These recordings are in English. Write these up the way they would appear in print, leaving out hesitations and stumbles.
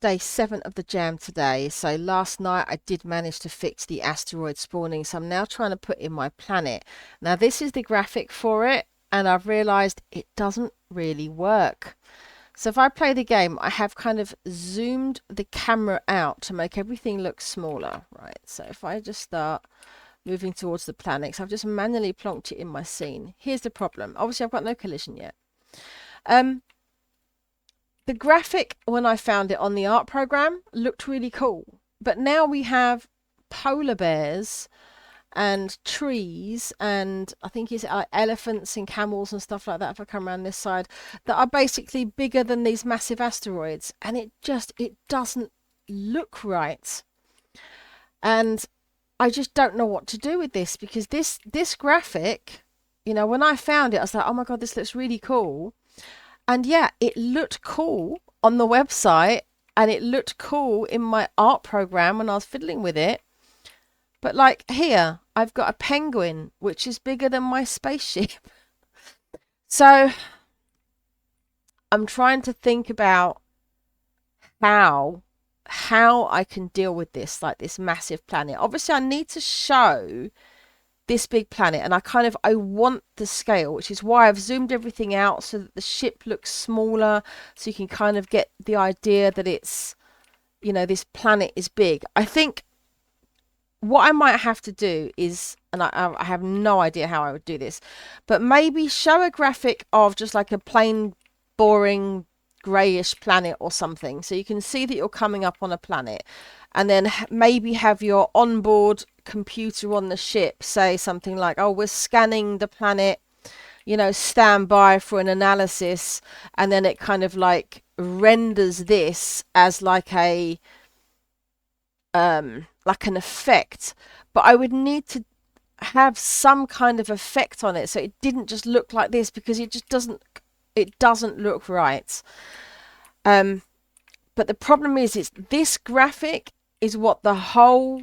day 7 of the jam today. So last night I did manage to fix the asteroid spawning. So I'm now trying to put in my planet. Now this is the graphic for it, and I've realized it doesn't really work. So if I play the game, I have kind of zoomed the camera out to make everything look smaller, right? So if I just start moving towards the planet, so I've just manually plonked it in my scene. Here's the problem. Obviously I've got no collision yet. The graphic, when I found it on the art program, looked really cool. But now we have polar bears and trees and I think it's elephants and camels and stuff like that, if I come around this side, that are basically bigger than these massive asteroids. And it doesn't look right. And I just don't know what to do with this, because this graphic, you know, when I found it, I was like, oh my God, this looks really cool. And yeah, it looked cool on the website and it looked cool in my art program when I was fiddling with it. But like here, I've got a penguin, which is bigger than my spaceship. So I'm trying to think about how I can deal with this, like this massive planet. Obviously, I need to show this big planet, and I want the scale, which is why I've zoomed everything out so that the ship looks smaller, so you can kind of get the idea that it's, you know, this planet is big. I think what I might have to do is, and I have no idea how I would do this, but maybe show a graphic of just like a plain boring grayish planet or something, so you can see that you're coming up on a planet, and then maybe have your onboard computer on the ship say something like, oh, we're scanning the planet, you know, stand by for an analysis, and then it kind of like renders this as like a like an effect. But I would need to have some kind of effect on it so it didn't just look like this, because it just doesn't look right. But the problem is, it's this graphic is what the whole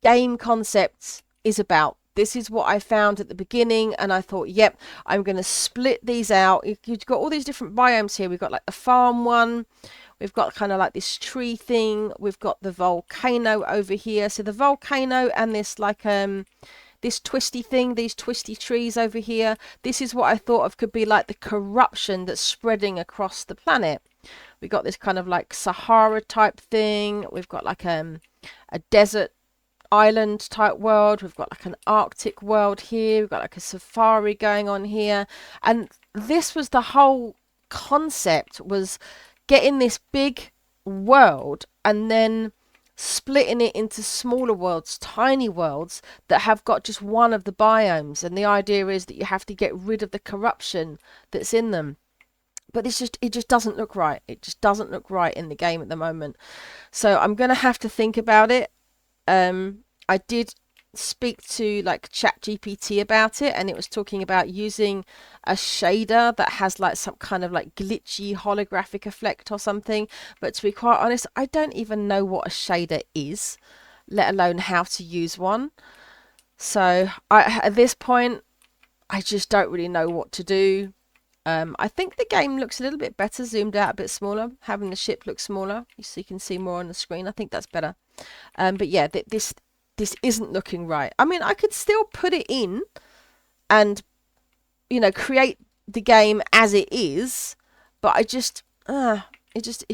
game concept is about. This is what I found at the beginning, and I thought, yep, I'm going to split these out. You've got all these different biomes here. We've got like the farm one, we've got kind of like this tree thing, we've got the volcano over here. So the volcano and this like this twisty thing, these twisty trees over here, this is what I thought of could be like the corruption that's spreading across the planet. We got this kind of like Sahara type thing. We've got like a desert island type world. We've got like an Arctic world here. We've got like a safari going on here. And this was the whole concept, was getting this big world and then splitting it into smaller worlds, tiny worlds that have got just one of the biomes. And the idea is that you have to get rid of the corruption that's in them. But it just doesn't look right. It just doesn't look right in the game at the moment. So I'm going to have to think about it. I did speak to like ChatGPT about it, and it was talking about using a shader that has like some kind of like glitchy holographic effect or something. But to be quite honest, I don't even know what a shader is, let alone how to use one. So at this point, I just don't really know what to do. I think the game looks a little bit better zoomed out, a bit smaller, having the ship look smaller so you can see more on the screen. I think that's better. But yeah, this isn't looking right. I mean, I could still put it in and, you know, create the game as it is, but it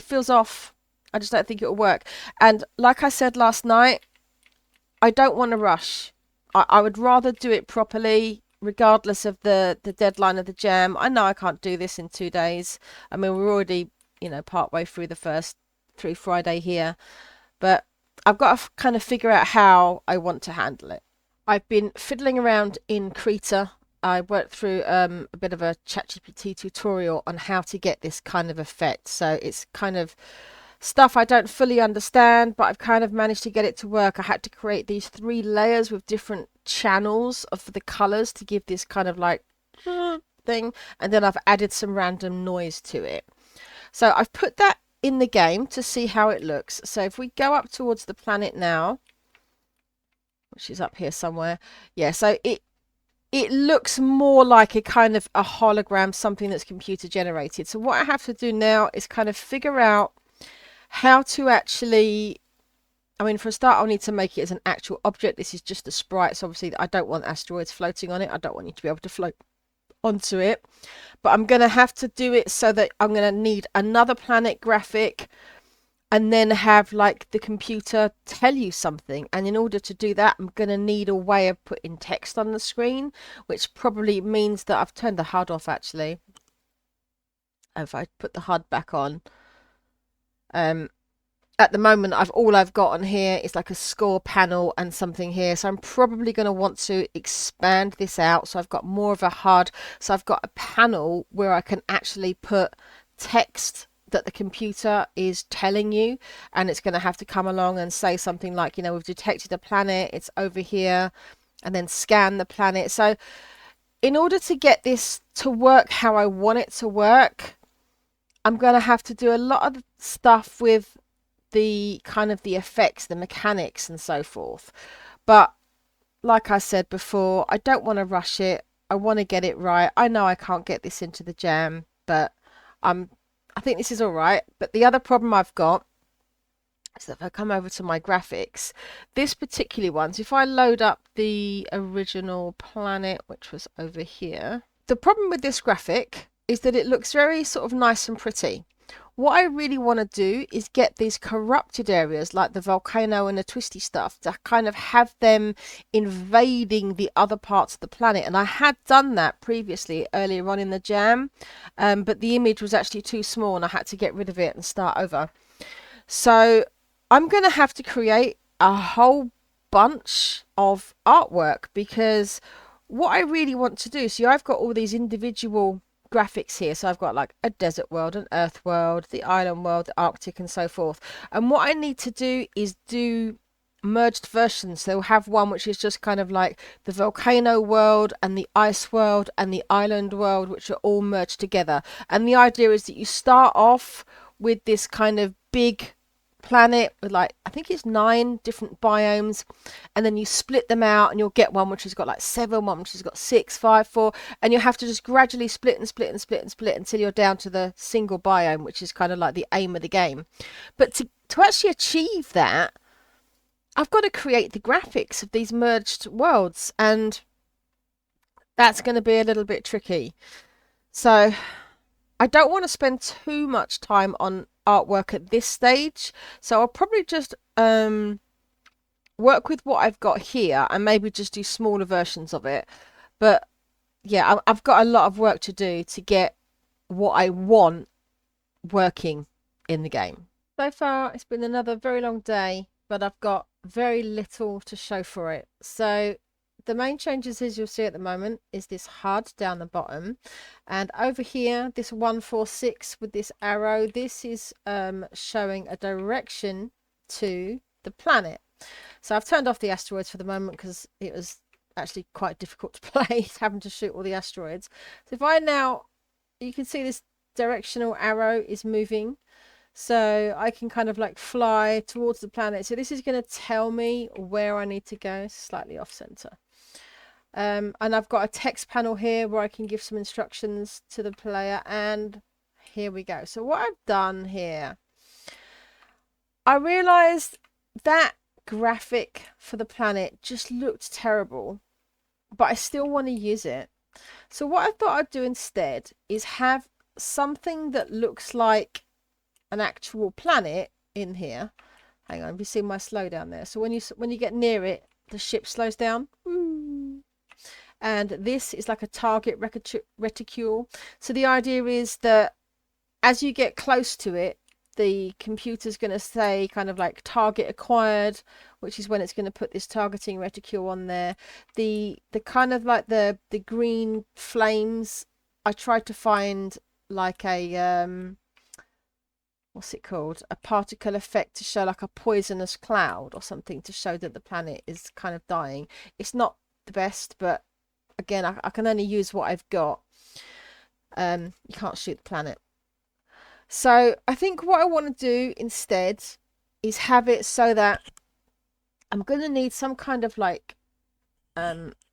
feels off. I just don't think it'll work. And like I said last night, I don't want to rush. I would rather do it properly, regardless of the deadline of the jam. I know I can't do this in 2 days. I mean, we're already, you know, part way through the first through Friday here, but I've got to kind of figure out how I want to handle it. I've been fiddling around in Krita. I worked through a bit of a ChatGPT tutorial on how to get this kind of effect. So it's kind of stuff I don't fully understand, but I've kind of managed to get it to work. I had to create these 3 layers with different channels of the colors to give this kind of like thing, and then I've added some random noise to it. So I've put that in the game to see how it looks. So if we go up towards the planet now, which is up here somewhere, yeah, so it looks more like a kind of a hologram, something that's computer generated. So what I have to do now is kind of figure out how to actually, I mean, for a start, I'll need to make it as an actual object. This is just a sprite, so obviously I don't want asteroids floating on it. I don't want you to be able to float onto it. But I'm going to have to do it so that I'm going to need another planet graphic and then have like the computer tell you something. And in order to do that, I'm going to need a way of putting text on the screen, which probably means that I've turned the HUD off actually. If I put the HUD back on, at the moment all I've got on here is like a score panel and something here, so I'm probably going to want to expand this out so I've got more of a HUD, so I've got a panel where I can actually put text that the computer is telling you, and it's going to have to come along and say something like, you know, we've detected a planet, it's over here, and then scan the planet. So in order to get this to work how I want it to work, I'm going to have to do a lot of stuff with the kind of the effects, the mechanics and so forth. But like I said before, I don't want to rush it. I want to get it right. I know I can't get this into the jam, but I think this is all right. But the other problem I've got is that if I come over to my graphics, this particular one, so if I load up the original planet, which was over here, the problem with this graphic is that it looks very sort of nice and pretty. What I really want to do is get these corrupted areas like the volcano and the twisty stuff to kind of have them invading the other parts of the planet. And I had done that previously earlier on in the jam, but the image was actually too small and I had to get rid of it and start over. So I'm going to have to create a whole bunch of artwork, because what I really want to do, see, I've got all these individual graphics here, so I've got like a desert world, an earth world, the island world, the Arctic and so forth, and what I need to do is do merged versions. So we'll have one which is just kind of like the volcano world and the ice world and the island world, which are all merged together. And the idea is that you start off with this kind of big planet with like, I think it's 9 different biomes, and then you split them out and you'll get one which has got like 7, one which has got 6, 5, 4, and you have to just gradually split and split and split and split until you're down to the single biome, which is kind of like the aim of the game. But to actually achieve that, I've got to create the graphics of these merged worlds, and that's going to be a little bit tricky. So I don't want to spend too much time on artwork at this stage, so I'll probably just work with what I've got here and maybe just do smaller versions of it. But yeah, I've got a lot of work to do to get what I want working in the game. So far it's been another very long day, but I've got very little to show for it. So the main changes, as you'll see at the moment, is this HUD down the bottom, and over here this 146 with this arrow, this is showing a direction to the planet. So I've turned off the asteroids for the moment because it was actually quite difficult to play having to shoot all the asteroids. So if I now, you can see this directional arrow is moving, so I can kind of like fly towards the planet. So this is going to tell me where I need to go, slightly off center. And I've got a text panel here where I can give some instructions to the player, and here we go. So what I've done here, I realized that graphic for the planet just looked terrible, but I still want to use it. So what I thought I'd do instead is have something that looks like an actual planet in here. Hang on, you see my slow down there. So when you get near it, the ship slows down. And this is like a target reticule. So the idea is that as you get close to it, the computer's going to say kind of like target acquired, which is when it's going to put this targeting reticule on there. The kind of like the green flames, I tried to find like a what's it called, a particle effect to show like a poisonous cloud or something, to show that the planet is kind of dying. It's not the best, but again, I can only use what I've got. You can't shoot the planet. So I think what I want to do instead is have it so that I'm going to need some kind of like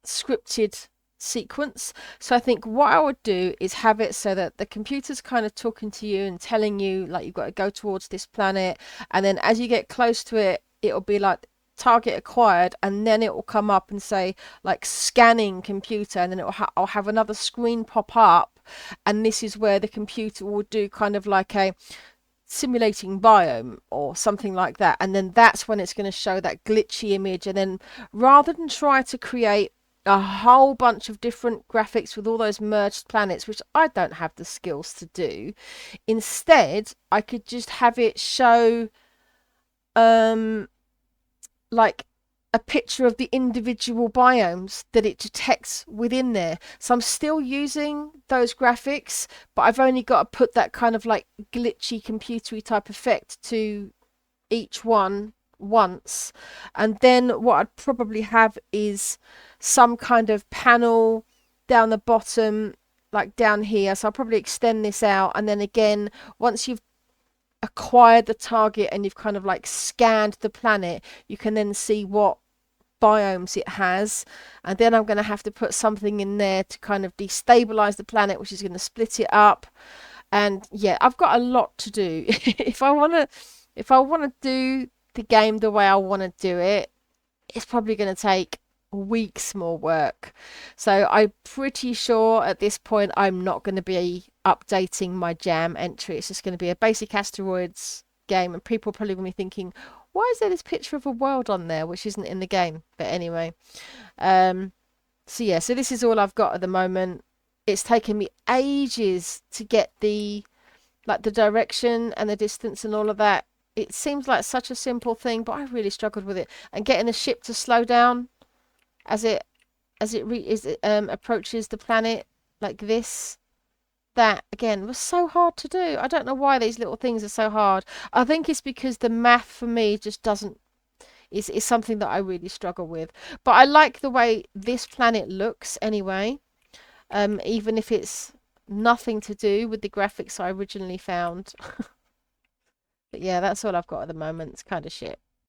scripted sequence. So I think what I would do is have it so that the computer's kind of talking to you and telling you like you've got to go towards this planet, and then as you get close to it, it'll be like target acquired, and then it will come up and say like scanning computer, and then I'll have another screen pop up, and this is where the computer will do kind of like a simulating biome or something like that, and then that's when it's going to show that glitchy image. And then rather than try to create a whole bunch of different graphics with all those merged planets, which I don't have the skills to do, instead I could just have it show like a picture of the individual biomes that it detects within there. So I'm still using those graphics, but I've only got to put that kind of like glitchy computery type effect to each one once. And then what I'd probably have is some kind of panel down the bottom, like down here. So I'll probably extend this out, and then again, once you've acquired the target and you've kind of like scanned the planet, you can then see what biomes it has, and then I'm going to have to put something in there to kind of destabilize the planet, which is going to split it up. And yeah, I've got a lot to do. if I want to do the game the way I want to do it, it's probably going to take weeks more work. So I'm pretty sure at this point I'm not going to be updating my Jam entry. It's just going to be a basic asteroids game, and people are probably going to be thinking, why is there this picture of a world on there which isn't in the game? But anyway, so yeah, so this is all I've got at the moment. It's taken me ages to get the direction and the distance and all of that. It seems like such a simple thing, but I really struggled with it. And getting the ship to slow down as it approaches the planet like this, that again was so hard to do. I don't know why these little things are so hard. I think it's because the math for me just doesn't is something that I really struggle with. But I like the way this planet looks anyway, even if it's nothing to do with the graphics I originally found. But yeah, that's all I've got at the moment. It's kind of shit.